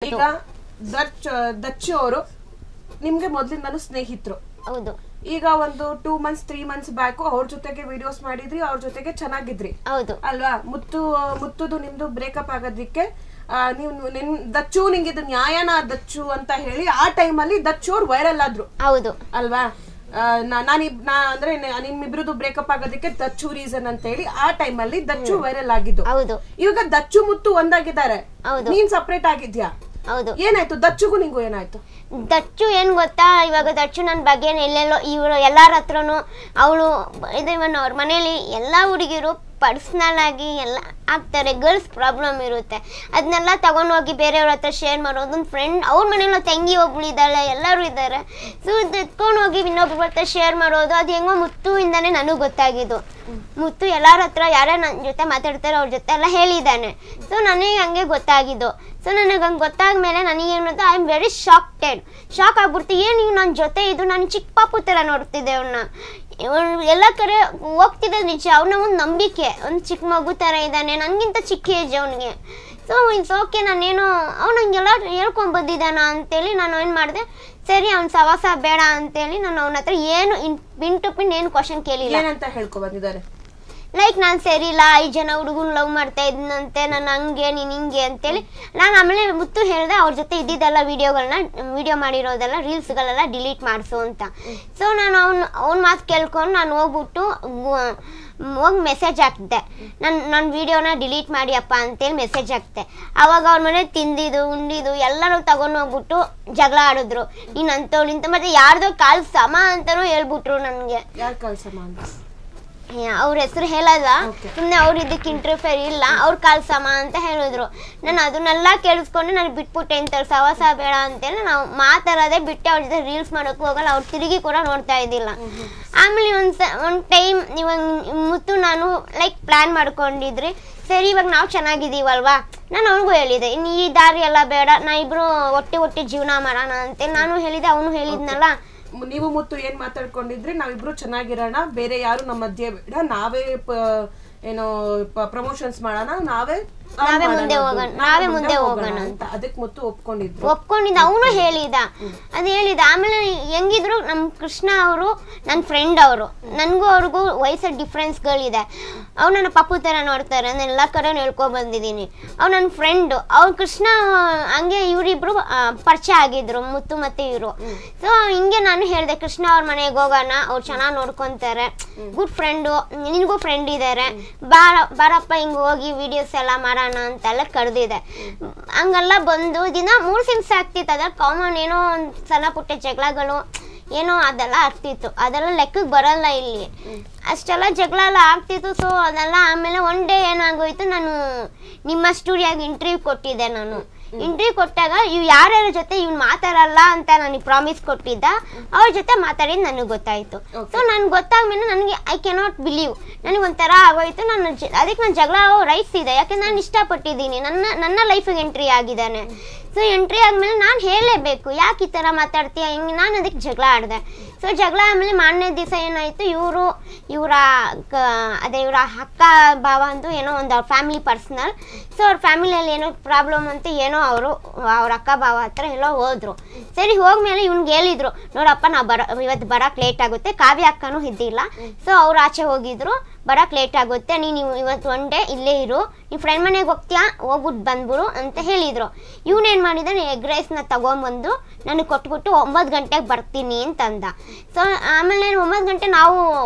ಈಗ ದಚ್ಚು ಅವರು ನಿಮ್ಗೆ ಮೊದ್ಲಿಂದಾನು ಸ್ನೇಹಿತರು. ಹೌದು. ಈಗ ಒಂದು 2 months 3 months ಬ್ಯಾಕ್ ಅವ್ರ ಜೊತೆಗೆ ವಿಡಿಯೋಸ್ ಮಾಡಿದ್ರಿ, ಅವ್ರ ಜೊತೆಗೆ ಚೆನ್ನಾಗಿದ್ರಿ ಅಲ್ವಾ? ಮುತ್ತುದು ನಿಮ್ದು ಬ್ರೇಕಪ್ ಆಗೋದಿಕ್ಕೆ ನೀವು ದಚ್ಚು ನಿಂಗೆ ಇದು ನ್ಯಾಯನ ದಚ್ಚು ಅಂತ ಹೇಳಿ ಆ ಟೈಮಲ್ಲಿ ದಚ್ಚು ಅವ್ರು ವೈರಲ್ ಆದ್ರು. ಹೌದು ಅಲ್ವಾ? ಅಂದ್ರೆ ನಿಮ್ಮಿಬ್ರದ್ದು ಬ್ರೇಕಪ್ ಆಗೋದಕ್ಕೆ ದಚ್ಚು ರೀಸನ್ ಅಂತ ಹೇಳಿ ಆ ಟೈಮಲ್ಲಿ ದಚ್ಚು ವೈರಲ್ ಆಗಿದ್ದು. ಇವಾಗ ದಚ್ಚು ಮುತ್ತು ಒಂದಾಗಿದ್ದಾರೆ, ನೀನ್ ಸಪ್ರೇಟ್ ಆಗಿದ್ಯಾ? ಹೌದು. ಏನಾಯ್ತು ದಚ್ಚುಗೂ ನಿಂಗೂ ಏನಾಯ್ತು? ದಚ್ಚು ಏನ್ ಗೊತ್ತಾ, ಇವಾಗ ದಚ್ಚು ನನ್ನ ಬಗ್ಗೆ ಎಲ್ಲೆಲ್ಲೋ ಇವರು ಎಲ್ಲಾರ ಹತ್ರನು ಅವಳು ಅವ್ರ ಮನೇಲಿ ಎಲ್ಲಾ ಹುಡುಗಿರು ಪರ್ಸ್ನಲ್ ಆಗಿ ಎಲ್ಲ ಆಗ್ತಾರೆ, ಗರ್ಲ್ಸ್ ಪ್ರಾಬ್ಲಮ್ ಇರುತ್ತೆ, ಅದನ್ನೆಲ್ಲ ತಗೊಂಡೋಗಿ ಬೇರೆಯವ್ರ ಹತ್ರ ಶೇರ್ ಮಾಡೋದು. ಒಂದು ಫ್ರೆಂಡ್ ಅವ್ರ ಮನೇಲಿ ತಂಗಿ ಒಬ್ಳು ಇದ್ದಾಳೆ, ಎಲ್ಲರೂ ಇದ್ದಾರೆ, ಸೊ ಎತ್ಕೊಂಡು ಹೋಗಿ ಇನ್ನೊಬ್ರ ಹತ್ರ ಶೇರ್ ಮಾಡೋದು. ಅದು ಹೆಂಗೋ ಮುತ್ತುವಿಂದಾನೆ ನನಗೆ ಗೊತ್ತಾಗಿದ್ದು. ಮುತ್ತು ಎಲ್ಲಾರ ಹತ್ರ ಯಾರೇ ನನ್ನ ಜೊತೆ ಮಾತಾಡ್ತಾರೆ ಅವ್ರ ಜೊತೆ ಎಲ್ಲ ಹೇಳಿದ್ದಾನೆ. ಸೊ ನನಗೆ ಹಂಗೆ ಗೊತ್ತಾಗಿದ್ದು. ಸೊ ನನಗೆ ಹಂಗೆ ಗೊತ್ತಾದ್ಮೇಲೆ ನನಗೇನಂತ ಐ ಆಮ್ ವೆರಿ ಶಾಕ್ ಆಗ್ಬಿಡ್ತು. ಏನು ಇವ್ ನನ್ನ ಜೊತೆ ಇದು, ನಾನು ಚಿಕ್ಕ ಪಾಪು ಥರ ನೋಡ್ತಿದ್ದೆ ಅವ್ನ. ಎಲ್ಲ ಕಡೆ ಹೋಗ್ತಿದ್ದ ನಿಜ, ಅವನ ಒಂದು ನಂಬಿಕೆ, ಒಂದು ಚಿಕ್ಕ ಮಗು ಥರ ಇದ್ದಾನೆ, ನನಗಿಂತ ಚಿಕ್ಕ ಏಜ್ ಅವನಿಗೆ. ಸೊ ಇಟ್ಸ್ ಓಕೆ, ನಾನೇನು ಅವ್ನು ಹಂಗೆಲ್ಲ ಹೇಳ್ಕೊಂಡು ಬಂದಿದ್ದಾನ ಅಂತೇಳಿ ನಾನು ಏನು ಮಾಡಿದೆ, ಸರಿ ಅವ್ನ ಸವಾಸ ಬೇಡ ಅಂತೇಳಿ ನಾನು ಅವನ ಹತ್ರ ಏನು ಪಿನ್ ಟು ಪಿನ್ ಏನು ಕ್ವಶನ್ ಕೇಳಿಲ್ಲ. ಲೈಕ್ ನಾನು ಸರಿ ಇಲ್ಲ, 5 ಜನ ಹುಡುಗನ್ ಲವ್ ಮಾಡ್ತಾ ಇದ್ನಂತೆ, ನಾನು ಹಂಗೆ ನೀನು ಹಿಂಗೆ ಅಂತೇಳಿ ನಾನು ಆಮೇಲೆ ಮುತ್ತು ಹೇಳಿದೆ ಅವ್ರ ಜೊತೆ ಇದ್ದಿದ್ದೆಲ್ಲ ವಿಡಿಯೋ ಮಾಡಿರೋದೆಲ್ಲ ರೀಲ್ಸ್ಗಳೆಲ್ಲ ಡಿಲೀಟ್ ಮಾಡಿಸು ಅಂತ. ಸೊ ನಾನು ಅವ್ನ ಮಾತು ಕೇಳ್ಕೊಂಡು ನಾನು ಹೋಗ್ಬಿಟ್ಟು ಹೋಗಿ ಮೆಸೇಜ್ ಹಾಕಿದ್ದೆ, ನನ್ನ ವಿಡಿಯೋನ ಡಿಲೀಟ್ ಮಾಡಿ ಅಪ್ಪ ಅಂತೇಳಿ ಮೆಸೇಜ್ ಹಾಕ್ತೆ. ಆವಾಗ ಅವ್ರ ಮನೆ ತಿಂದಿದ್ದು ಉಂಡಿದ್ದು ಎಲ್ಲರೂ ತಗೊಂಡು ಹೋಗ್ಬಿಟ್ಟು ಜಗಳ ಆಡಿದ್ರು, ನೀನು ಅಂತವಳು ಇಂತ, ಮತ್ತೆ ಯಾರ್ದೋ ಕಾಲ್ ಸಮ ಅಂತಾನೂ ಹೇಳ್ಬಿಟ್ರು ನನಗೆ. ಅವ್ರ ಹೆಸರು ಹೇಳಲ್ಲ, ಸುಮ್ಮನೆ ಅವ್ರು ಇದಕ್ಕೆ ಇಂಟರ್ಫಿಯರ್ ಇಲ್ಲ, ಅವ್ರ ಕಾಲ್ ಸಮ ಅಂತ ಹೇಳಿದ್ರು. ನಾನು ಅದನ್ನೆಲ್ಲ ಕೇಳಿಸ್ಕೊಂಡು ನಾನು ಬಿಟ್ಬಿಟ್ಟೆ, ಇಂಥವ್ರು ಸವಾಸ ಬೇಡ ಅಂತೇಳಿ ನಾವು ಮಾತಾಡೋದೇ ಬಿಟ್ಟೆ. ಅವ್ರ ಜೊತೆ ರೀಲ್ಸ್ ಮಾಡೋಕ್ಕೂ ಹೋಗಲ್ಲ, ಅವ್ರು ತಿರುಗಿ ಕೂಡ ನೋಡ್ತಾ ಇದ್ದಿಲ್ಲ. ಆಮೇಲೆ ಒಂದು ಟೈಮ್ ಇವಾಗ ಮುತ್ತು ನಾನು ಲೈಕ್ ಪ್ಲ್ಯಾನ್ ಮಾಡ್ಕೊಂಡಿದ್ರಿ, ಸರಿ ಇವಾಗ ನಾವು ಚೆನ್ನಾಗಿದ್ದೀವಲ್ವಾ, ನಾನು ಅವನಿಗೂ ಹೇಳಿದೆ ಈ ದಾರಿ ಎಲ್ಲ ಬೇಡ, ನಾ ಇಬ್ರು ಒಟ್ಟೆ ಜೀವನ ಮಾಡೋಣ ಅಂತೇಳಿ ನಾನು ಹೇಳಿದೆ, ಅವನು ಹೇಳಿದ್ನಲ್ಲ. ನೀವು ಮುತ್ತು ಏನ್ ಮಾತಾಡ್ಕೊಂಡಿದ್ರಿ, ನಾವಿಬ್ರು ಚೆನ್ನಾಗಿರೋಣ, ಬೇರೆ ಯಾರು ನಮ್ಮ ಮಧ್ಯೆ ಬೇಡ, ನಾವೇ ಏನೋ ಪ್ರಮೋಷನ್ಸ್ ಮಾಡೋಣ, ನಾವೇ ಮುಂದೆ ಹೋಗೋಣ ಅಂತ. ಅದಕ್ಕೆ ಮುತ್ತು ಒಪ್ಕೊಂಡಿದ್ದ. ಅವನು ಹೇಳಿದ. ಆಮೇಲೆ ಹೆಂಗಿದ್ರು ನಮ್ ಕೃಷ್ಣ ಅವರು ನನ್ನ ಫ್ರೆಂಡ್, ಅವರು ನನ್ಗೂ ಅವ್ರಿಗೂ ವಯಸ್ಸು ಡಿಫ್ರೆನ್ಸ್ಗಳಿದೆ. ಅವ್ರು ನನ್ನ ಪಪ್ಪು ತರ ನೋಡ್ತಾರೆ, ನಾನು ಎಲ್ಲ ಕಡೆ ಹೇಳ್ಕೊಂಡ್ ಬಂದಿದ್ದೀನಿ. ಅವ್ರು ನನ್ನ ಫ್ರೆಂಡ್, ಅವ್ರು ಕೃಷ್ಣ ಹಂಗೆ ಇವರಿಬ್ರು ಪರಿಚಯ ಆಗಿದ್ರು, ಮುತ್ತು ಮತ್ತೆ ಇವರು. ಸೊ ಹಿಂಗೆ ನಾನು ಹೇಳಿದೆ, ಕೃಷ್ಣ ಅವ್ರ ಮನೆಗೆ ಹೋಗೋಣ, ಅವ್ರು ಚೆನ್ನಾಗಿ ನೋಡ್ಕೊಂತಾರೆ, ಗುಡ್ ಫ್ರೆಂಡು, ನಿನಗೂ ಫ್ರೆಂಡ್ ಇದ್ದಾರೆ, ಬಾರಪ್ಪ ಹಿಂಗೆ ಹೋಗಿ ವಿಡಿಯೋಸ್ ಎಲ್ಲ ಮಾಡೋಣ ಅಂತೆಲ್ಲ ಕರೆದಿದೆ. ಹಂಗೆಲ್ಲ ಬಂದು ದಿನ 3 ಸಿಮ್ಸ್ ಆಗ್ತಿತ್ತು. ಅದ್ರ ಕಾಮನ್ ಏನೋ ಒಂದು ಸಣ್ಣ ಪುಟ್ಟ ಜಗಳಗಳು ಏನೋ ಅದೆಲ್ಲ ಆಗ್ತಿತ್ತು, ಅದೆಲ್ಲ ಲೆಕ್ಕಕ್ಕೆ ಬರಲ್ಲ ಇಲ್ಲಿ, ಅಷ್ಟೆಲ್ಲ ಜಗಳ ಎಲ್ಲ ಆಗ್ತಿತ್ತು. ಸೊ ಅದೆಲ್ಲ ಆಮೇಲೆ ಒನ್ ಡೇ ಏನಾಗೋಯ್ತು, ನಾನು ನಿಮ್ಮ ಸ್ಟುಡಿಯೋಗೆ ಇಂಟರ್ವ್ಯೂ ಕೊಟ್ಟಿದ್ದೆ. ನಾನು ಇಂಟರ್ವ್ಯೂ ಕೊಟ್ಟಾಗ ಇವ್ ಯಾರ್ಯಾರ ಜೊತೆ ಇವ್ನು ಮಾತಾಡಲ್ಲ ಅಂತ ನನಗೆ ಪ್ರಾಮಿಸ್ ಕೊಟ್ಟಿದ್ದ, ಅವ್ರ ಜೊತೆ ಮಾತಾಡಿದ್ ನನಗೆ ಗೊತ್ತಾಯ್ತು. ಸೊ ನನ್ಗೆ ಗೊತ್ತಾದ್ಮೇಲೆ ನನಗೆ ಐ ಕೆನಾಟ್ ಬಿಲೀವ್, ನನಗೆ ಒಂಥರ ಆಗೋಯ್ತು. ಅದಕ್ಕೆ ನಾನು ಜಗಳ ರೈಸ್ ಇದೆ, ಯಾಕೆ ನಾನು ಇಷ್ಟಪಟ್ಟಿದ್ದೀನಿ, ನನ್ನ ಲೈಫಿಗೆ ಎಂಟ್ರಿ ಆಗಿದ್ದಾನೆ. ಸೊ ಎಂಟ್ರಿ ಆದ್ಮೇಲೆ ನಾನು ಹೇಳಲೇಬೇಕು, ಯಾಕೆ ಈ ಥರ ಮಾತಾಡ್ತೀಯ ಹಿಂಗೆ, ನಾನು ಅದಕ್ಕೆ ಜಗಳ ಆಡಿದೆ. ಸೊ ಜಗಳ ಆಮೇಲೆ ಮಾರನೇ ದಿವಸ ಏನಾಯ್ತು, ಇವರ ಅಕ್ಕ ಭಾವ ಅಂತೂ ಏನೋ ಒಂದು ಅವ್ರ ಫ್ಯಾಮಿಲಿ ಪರ್ಸ್ನಲ್. ಸೊ ಅವ್ರ ಫ್ಯಾಮಿಲಿಯಲ್ಲಿ ಏನೋ ಪ್ರಾಬ್ಲಮ್ ಅಂತ ಏನೋ ಅವ್ರ ಅಕ್ಕ ಭಾವ ಹತ್ರ ಎಲ್ಲೋ ಹೋದ್ರು. ಸರಿ ಹೋಗ್ಮೇಲೆ ಇವ್ನಿಗೆ ಹೇಳಿದ್ರು, ನೋಡಪ್ಪ ನಾವು ಇವತ್ತು ಬರೋಕ್ಕೆ ಲೇಟ್ ಆಗುತ್ತೆ, ಕಾವ್ಯ ಅಕ್ಕನೂ ಇದ್ದಿಲ್ಲ. ಸೊ ಅವ್ರು ಆಚೆ ಹೋಗಿದ್ರು, ಬರೋಕ್ಕೆ ಲೇಟ್ ಆಗುತ್ತೆ, ನೀನು ಇವತ್ತು ಒನ್ ಡೇ ಇಲ್ಲೇ ಇರು, ನಿಮ್ಮ ಫ್ರೆಂಡ್ ಮನೆಗೆ ಹೋಗ್ತೀಯಾ, ಹೋಗ್ಬಿಟ್ಟು ಬಂದ್ಬಿಡು ಅಂತ ಹೇಳಿದರು. ಇವನೇನು ಮಾಡಿದ್ದಾನೆ, ಎಗ್ ರೈಸ್ನ ತೊಗೊಂಬಂದು ನನಗೆ ಕೊಟ್ಬಿಟ್ಟು 9 ಗಂಟೆಗೆ ಬರ್ತೀನಿ ಅಂತಂದ. ಸೊ ಆಮೇಲೆ 9 ಗಂಟೆ ನಾವು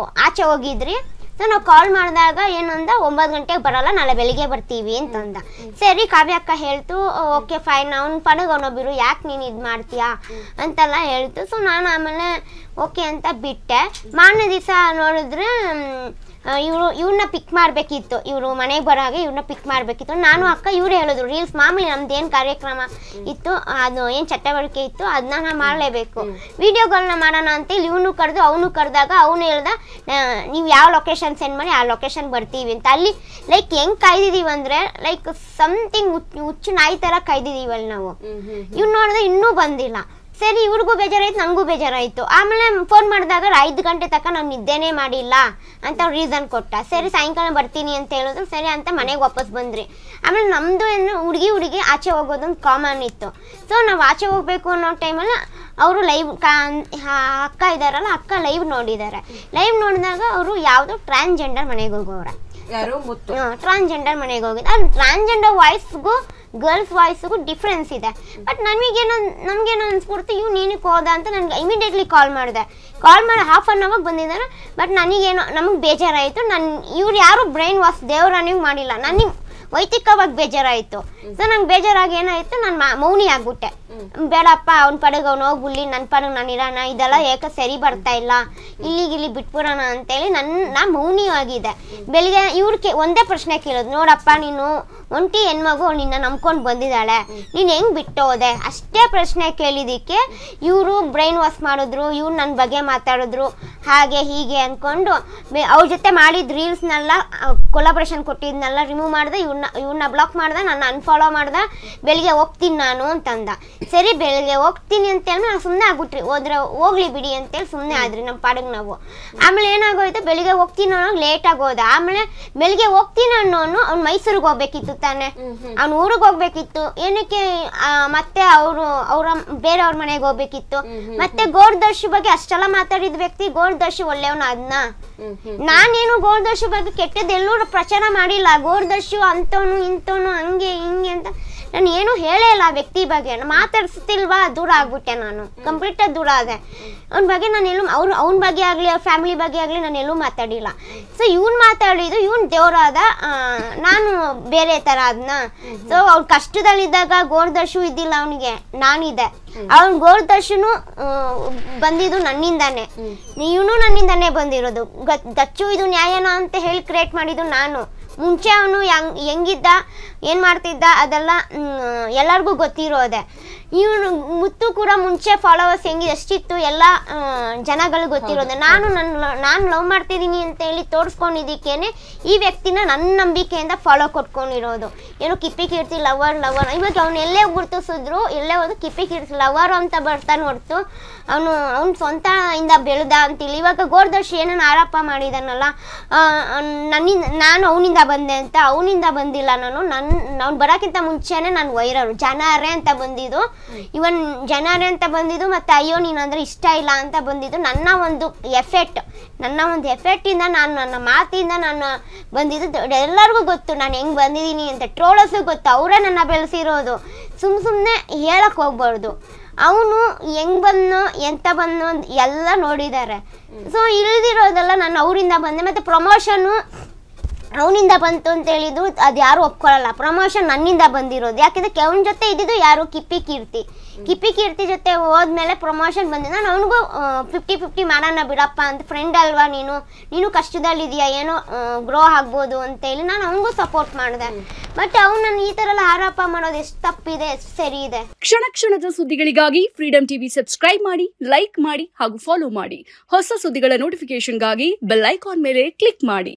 ಆಚೆ ಹೋಗಿದ್ರಿ. ಸೊ ನಾವು ಕಾಲ್ ಮಾಡಿದಾಗ ಏನಂದ, 9 ಗಂಟೆಗೆ ಬರಲ್ಲ, ನಾಳೆ ಬೆಳಿಗ್ಗೆ ಬರ್ತೀವಿ ಅಂತಂದ. ಸರಿ ಕಾವ್ಯ ಅಕ್ಕ ಹೇಳ್ತು, ಓಕೆ ಫೈನ್, ಅವ್ನ ಪಡಗೆ ಅವನೊಬ್ಬಿರು, ಯಾಕೆ ನೀನು ಇದು ಮಾಡ್ತೀಯಾ ಅಂತೆಲ್ಲ ಹೇಳ್ತು. ಸೊ ನಾನು ಆಮೇಲೆ ಓಕೆ ಅಂತ ಬಿಟ್ಟೆ. ಮಾರನೇ ದಿವಸ ನೋಡಿದ್ರೆ ಇವ್ರನ್ನ ಪಿಕ್ ಮಾಡಬೇಕಿತ್ತು, ಇವರು ಮನೆಗೆ ಬರೋವಾಗ ಇವ್ರನ್ನ ಪಿಕ್ ಮಾಡಬೇಕಿತ್ತು. ನಾನು ಅಕ್ಕ ಇವ್ರು ಹೇಳಿದ್ರು, ರೀಲ್ಸ್ ಮಾಮೂಲಿ ನಮ್ದು ಏನು ಕಾರ್ಯಕ್ರಮ ಇತ್ತು, ಅದು ಏನು ಚಟವಳಿಕೆ ಇತ್ತು ಅದನ್ನ ನಾವು ಮಾಡಲೇಬೇಕು, ವಿಡಿಯೋಗಳನ್ನ ಮಾಡೋಣ ಅಂತೇಳಿ ಇವನು ಕರೆದು ಅವನು ಕರೆದಾಗ ಅವನು ಹೇಳ್ದ, ನೀವು ಯಾವ ಲೊಕೇಶನ್ ಸೆಂಡ್ ಮಾಡಿ ಆ ಲೊಕೇಶನ್ ಬರ್ತೀವಿ ಅಂತ. ಅಲ್ಲಿ ಲೈಕ್ ಹೆಂಗೆ ಕಾಯ್ದಿದ್ದೀವಿ ಅಂದರೆ ಲೈಕ್ ಸಮಥಿಂಗ್ ಹುಚ್ಚು ನಾಯಿ ಥರ ಕಾಯ್ದಿದ್ದೀವಲ್ಲಿ ನಾವು. ಇವ್ನು ನೋಡಿದ್ರೆ ಇನ್ನೂ ಬಂದಿಲ್ಲ. ಸರಿ ಇವ್ರಿಗೂ ಬೇಜಾರಾಯ್ತು, ನನಗೂ ಬೇಜಾರಾಯ್ತು. ಆಮೇಲೆ ಫೋನ್ ಮಾಡಿದಾಗ 5 ಗಂಟೆ ತನಕ ನಾವು ನಿದ್ದೆನೇ ಮಾಡಿಲ್ಲ ಅಂತ ರೀಸನ್ ಕೊಟ್ಟ. ಸರಿ ಸಾಯಂಕಾಲ ಬರ್ತೀನಿ ಅಂತ ಹೇಳಿದ್ರು. ಸರಿ ಅಂತ ಮನೆಗೆ ವಾಪಸ್ ಬಂದ್ರಿ. ಆಮೇಲೆ ನಮ್ಮದು ಏನು ಹುಡುಗಿ ಆಚೆ ಹೋಗೋದೊಂದು ಕಾಮನ್ ಇತ್ತು. ಸೊ ನಾವು ಆಚೆ ಹೋಗ್ಬೇಕು ಅನ್ನೋ ಟೈಮಲ್ಲಿ ಅವರು ಲೈವ್ ಅಕ್ಕ ಇದ್ದಾರಲ್ಲ, ಅಕ್ಕ ಲೈವ್ ನೋಡಿದ್ದಾರೆ. ಲೈವ್ ನೋಡಿದಾಗ ಅವರು ಯಾವುದೋ ಟ್ರಾನ್ಸ್ಜೆಂಡರ್ ಮನೆಗೆ ಹೋಗೋರೆ. ಟ್ರಾನ್ಸ್ಜೆಂಡರ್ ಮನೆಗೆ ಹೋಗಿದ್ದು. ಅಲ್ಲಿ ಟ್ರಾನ್ಸ್ಜೆಂಡರ್ ವಾಯ್ಸ್ಗೂ ಗರ್ಲ್ಸ್ ವಾಯ್ಸ್ಗೂ ಡಿಫ್ರೆನ್ಸ್ ಇದೆ. ಬಟ್ ನಮಗೇನೋ ಅನ್ಸ್ಬಿಡ್ತು, ಇವ್ ನೀನಕ್ಕೆ ಹೋದ ಅಂತ ನನಗೆ ಇಮಿಡಿಯೇಟ್ಲಿ ಕಾಲ್ ಮಾಡಿ ಹಾಫ್ ಅನ್ ಅವರ್ ಬಂದಿದ್ದಾರೆ. ಬಟ್ ನಮಗೆ ಬೇಜಾರಾಯಿತು. ಇವ್ರು ಯಾರು ಬ್ರೈನ್ ವಾಶ್ ದೇವರಾಣಿಗೆ ಮಾಡಿಲ್ಲ, ನನಗೆ ವೈಯಕ್ತಿಕವಾಗಿ ಬೇಜಾರಾಯಿತು. ಸೊ ನಂಗೆ ಬೇಜಾರಾಗಿ ಏನಾಯಿತು, ನಾನು ಮೌನಿ ಆಗ್ಬಿಟ್ಟೆ. ಬೇಡಪ್ಪ, ಅವ್ನ ಪಡೆಗೆ ಅವ್ನು ಹೋಗ್ಬಿಡ್ಲಿ, ನನ್ನ ಪಡೆಗೆ ನಾನು ಇರೋಣ, ಇದೆಲ್ಲ ಏಕೆ ಸರಿ ಬರ್ತಾ ಇಲ್ಲ, ಇಲ್ಲಿ ಬಿಟ್ಬಿಡೋಣ ಅಂತೇಳಿ ನಾ ಮೌನಿ ಆಗಿದೆ. ಬೆಳಿಗ್ಗೆ ಇವ್ರಿಗೆ ಒಂದೇ ಪ್ರಶ್ನೆ ಕೇಳೋದು, ನೋಡಪ್ಪ ನೀನು ಒಂಟಿ ಹೆಣ್ಮಗು ನಿನ್ನ ನಂಬ್ಕೊಂಡು ಬಂದಿದ್ದಾಳೆ, ನೀನು ಹೆಂಗೆ ಬಿಟ್ಟು ಹೋದೆ, ಅಷ್ಟೇ ಪ್ರಶ್ನೆ ಕೇಳಿದ್ದಕ್ಕೆ ಇವರು ಬ್ರೈನ್ ವಾಶ್ ಮಾಡಿದ್ರು. ಇವ್ರು ನನ್ನ ಬಗ್ಗೆ ಮಾತಾಡಿದ್ರು, ಹಾಗೆ ಹೀಗೆ ಅಂದ್ಕೊಂಡು ಅವ್ರ ಜೊತೆ ಮಾಡಿದ ರೀಲ್ಸ್ನೆಲ್ಲ ಕೊಲಾಬ್ರೇಷನ್ ಕೊಟ್ಟಿದ್ನೆಲ್ಲ ರಿಮೂವ್ ಮಾಡಿದೆ. ಇವ್ರನ್ನ ಬ್ಲಾಕ್ ಮಾಡ್ದೆ, ನನ್ನ ಅನ್ಫಾಲೋ ಮಾಡ್ದೆ. ಬೆಳಿಗ್ಗೆ ಹೋಗ್ತೀನಿ ನಾನು ಅಂತಂದ. ಸರಿ ಬೆಳಿಗ್ಗೆ ಹೋಗ್ತೀನಿ ಅಂತೇಳಿ ನಾವು ಸುಮ್ಮನೆ ಆಗ್ಬಿಟ್ರಿ. ಹೋಗ್ಲಿ ಬಿಡಿ ಅಂತೇಳಿ ಸುಮ್ಮನೆ ಆದ್ರಿ ನಮ್ಮ ಪಾಡಿಗೆ ನಾವು. ಆಮೇಲೆ ಏನಾಗೋಯ್ತು, ಬೆಳಿಗ್ಗೆ ಹೋಗ್ತೀನಿ ಅನ್ನೋ ಲೇಟಾಗಿ ಹೋದ. ಆಮೇಲೆ ಬೆಳಿಗ್ಗೆ ಹೋಗ್ತೀನಿ ಅನ್ನೋನು ಅವ್ನು ಮೈಸೂರಿಗೆ ಹೋಗ್ಬೇಕಿತ್ತು ತಾನೆ, ಅವ್ನು ಊರಿಗೆ ಹೋಗ್ಬೇಕಿತ್ತು. ಏನಕ್ಕೆ ಮತ್ತೆ ಅವ್ರ ಬೇರೆಯವ್ರ ಮನೆಗೆ ಹೋಗ್ಬೇಕಿತ್ತು. ಮತ್ತೆ ಗೋರ್ದರ್ಶಿ ಬಗ್ಗೆ ಅಷ್ಟೆಲ್ಲ ಮಾತಾಡಿದ ವ್ಯಕ್ತಿ ಗೋರ್ದರ್ಶಿ ಒಳ್ಳೆಯವನ ಅದನ್ನ. ನಾನೇನು ಗೋರ್ದರ್ಶಿ ಬಗ್ಗೆ ಕೆಟ್ಟದ್ದೆಲ್ಲೂ ಪ್ರಚಾರ ಮಾಡಿಲ್ಲ. ಗೋರ್ದರ್ಶಿ ಅಂತವನು ಇಂಥವನು ಹಂಗೆ ಹಿಂಗೆ ಅಂತ ನಾನು ಏನು ಹೇಳೇ ಇಲ್ಲ. ಆ ವ್ಯಕ್ತಿ ಬಗ್ಗೆ ಮಾತಾಡ್ಸ್ತಿಲ್ವಾ, ದೂರ ಆಗ್ಬಿಟ್ಟೆ. ನಾನು ಕಂಪ್ಲೀಟ್ ದೂರ ಆದೆ. ಅವ್ನ ಬಗ್ಗೆ ನಾನು ಎಲ್ಲೂ ಅವ್ನ ಬಗ್ಗೆ ಆಗಲಿ ಅವ್ರ ಫ್ಯಾಮಿಲಿ ಬಗ್ಗೆ ಆಗಲಿ ನಾನು ಎಲ್ಲೂ ಮಾತಾಡಿಲ್ಲ. ಸೊ ಇವ್ನು ಮಾತಾಡಿದ್ದು, ಇವ್ನು ದೇವರಾದ, ನಾನು ಬೇರೆ ಥರ ಅದನ್ನ. ಸೊ ಅವ್ರು ಕಷ್ಟದಲ್ಲಿದ್ದಾಗ ಗೋರ್ದರ್ಶು ಇದ್ದಿಲ್ಲ ಅವನಿಗೆ, ನಾನಿದೆ. ಅವ್ನು ಗೋರ್ದರ್ಶನು ಬಂದಿದ್ದು ನನ್ನಿಂದಾನೆ, ಇವನು ನನ್ನಿಂದಾನೆ ಬಂದಿರೋದು. ದಚ್ಚು ಇದು ನ್ಯಾಯನ ಅಂತ ಹೇಳಿ ಕ್ರಿಯೇಟ್ ಮಾಡಿದ್ದು ನಾನು. ಮುಂಚೆ ಅವನು ಹೆಂಗಿದ್ದ, ಏನು ಮಾಡ್ತಿದ್ದ ಅದೆಲ್ಲ ಎಲ್ಲರಿಗೂ ಗೊತ್ತಿರೋದೆ. ಇವನು ಮುತ್ತು ಕೂಡ ಮುಂಚೆ ಫಾಲೋವರ್ಸ್ ಎಷ್ಟಿತ್ತು ಎಲ್ಲ ಜನಗಳು ಗೊತ್ತಿರೋದೆ. ನಾನು ಲವ್ ಮಾಡ್ತಿದ್ದೀನಿ ಅಂತ ಹೇಳಿ ತೋರಿಸ್ಕೊಂಡಿದ್ದಕ್ಕೇನೆ ಈ ವ್ಯಕ್ತಿನ ನನ್ನ ನಂಬಿಕೆಯಿಂದ ಫಾಲೋ ಕೊಟ್ಕೊಂಡಿರೋದು. ಏನೋ ಕಿಪ್ಪಿ ಕೀರ್ತಿ ಲವರ್. ಇವಾಗ ಅವ್ನು ಎಲ್ಲೇ ಗುರ್ತಿಸಿದ್ರು, ಎಲ್ಲೇ ಹೋದ್ರು ಕಿಪ್ಪಿ ಕೀರ್ತಿ ಲವರ್ ಅಂತ ಬರ್ತಾನೆ ಹೊರತು ಅವ್ನು ಸ್ವಂತ ಇಂದ ಬೆಳೆದ ಅಂತಿಲ್ಲ. ಇವಾಗ ಗೋರ್ದರ್ಶಿ ಏನನ್ನ ಆರೋಪ ಮಾಡಿದಾನಲ್ಲ, ನಾನು ಅವನಿಂದ ಬಂದೆ ಅಂತ. ಅವನಿಂದ ಬಂದಿಲ್ಲ, ಅವ್ನು ಬರೋಕ್ಕಿಂತ ಮುಂಚೆನೆ ನಾನು ವೈರಲ್ ಜನರೇ ಅಂತ ಬಂದಿದ್ದು. ಇವನ್ ಜನರೇ ಅಂತ ಬಂದಿದ್ದು, ಮತ್ತೆ ಅಯ್ಯೋ ನೀನಂದ್ರೆ ಇಷ್ಟ ಇಲ್ಲ ಅಂತ ಬಂದಿದ್ದು ನನ್ನ ಒಂದು ಎಫೆಕ್ಟ್ ಇಂದ, ನನ್ನ ಮಾತಿಂದ ನಾನು ಬಂದಿದ್ದು. ಎಲ್ಲರಿಗೂ ಗೊತ್ತು ನಾನು ಹೆಂಗ್ ಬಂದಿದ್ದೀನಿ ಅಂತ. ಟ್ರೋಲರ್ಸು ಗೊತ್ತು, ಅವರೇ ನನ್ನ ಬೆಳೆಸಿರೋದು. ಸುಮ್ಮನೆ ಹೇಳಕ್ ಹೋಗ್ಬಾರ್ದು. ಅವನು ಹೆಂಗ್ ಬಂದು ಎಂತ ಬಂದು ಎಲ್ಲ ನೋಡಿದ್ದಾರೆ. ಸೊ ಇಳಿದಿರೋದೆಲ್ಲ ನಾನು ಅವರಿಂದ ಬಂದೆ. ಮತ್ತೆ ಪ್ರಮೋಷನ್ನು ಅವನಿಂದ ಬಂತು ಅಂತ ಹೇಳಿದ್ರು, ಅದು ಯಾರು ಒಪ್ಕೊಳ್ಳಲ್ಲ. ಪ್ರಮೋಷನ್ ನನ್ನಿಂದ ಬಂದಿರೋದು. ಯಾಕೆಂದ್ರೆ ಅವನ ಜೊತೆ ಇದ್ದಿದ್ದು ಯಾರು, ಕಿಪ್ಪಿ ಕೀರ್ತಿ ಜೊತೆ ಹೋದ್ಮೇಲೆ ಪ್ರಮೋಷನ್ ಬಂದಿದ್ದು. ನಾನು ಅವನಿಗೂ 50-50 ಮಾಡೋಣ ಬಿಡಪ್ಪ ಅಂತ. ಫ್ರೆಂಡ್ ಅಲ್ವಾ ನೀನು ಕಷ್ಟದಲ್ಲಿದೆಯಾ, ಏನೋ ಗ್ರೋ ಆಗ್ಬೋದು ಅಂತೇಳಿ ನಾನು ಅವನಿಗೂ ಸಪೋರ್ಟ್ ಮಾಡಿದೆ. ಬಟ್ ಅವನನ್ನು ಈ ಥರ ಎಲ್ಲ ಆರೋಪ ಮಾಡೋದು ಎಷ್ಟು ತಪ್ಪಿದೆ, ಎಷ್ಟು ಸರಿ ಇದೆ. ಕ್ಷಣದ ಸುದ್ದಿಗಳಿಗಾಗಿ ಫ್ರೀಡಂ ಟಿವಿ ಸಬ್ಸ್ಕ್ರೈಬ್ ಮಾಡಿ, ಲೈಕ್ ಮಾಡಿ ಹಾಗೂ ಫಾಲೋ ಮಾಡಿ. ಹೊಸ ಸುದ್ದಿಗಳ ನೋಟಿಫಿಕೇಶನ್ಗಾಗಿ ಬೆಲ್ ಐಕಾನ್ ಮೇಲೆ ಕ್ಲಿಕ್ ಮಾಡಿ.